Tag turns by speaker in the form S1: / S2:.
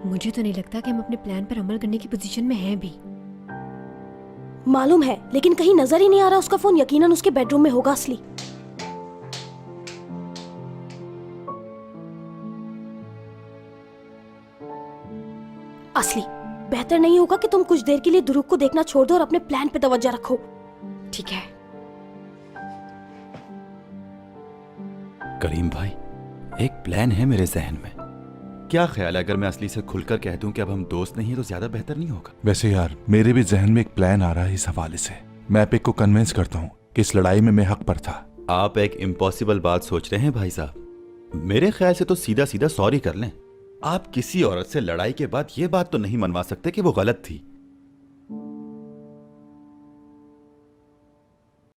S1: मुझे तो नहीं लगता कि हम अपने प्लान पर अमल करने की पोजीशन में हैं भी।
S2: मालूम है, लेकिन कहीं नजर ही नहीं आ रहा उसका फोन। यकीनन उसके बेडरूम में होगा असली। असली, बेहतर नहीं होगा कि तुम कुछ देर के लिए ध्रुव को देखना छोड़ दो और अपने प्लान पे तवज्जो रखो।
S1: ठीक है।
S3: करीम भाई, एक प्लान है मेरे जहन में। क्या ख्याल है अगर मैं असली से खुलकर कह दूं कि अब हम दोस्त नहीं हैं तो ज्यादा बेहतर नहीं होगा?
S4: वैसे यार, मेरे भी जहन में एक प्लान आ रहा है इस हवाले से। मैं एपिक को कन्विंस करता हूँ कि इस लड़ाई में मैं हक पर था।
S3: आप एक इम्पॉसिबल बात सोच रहे हैं भाई साहब। मेरे ख्याल से तो सीधा सीधा सॉरी कर लें। आप किसी औरत से लड़ाई के बाद ये बात तो नहीं मनवा सकते कि वो गलत थी।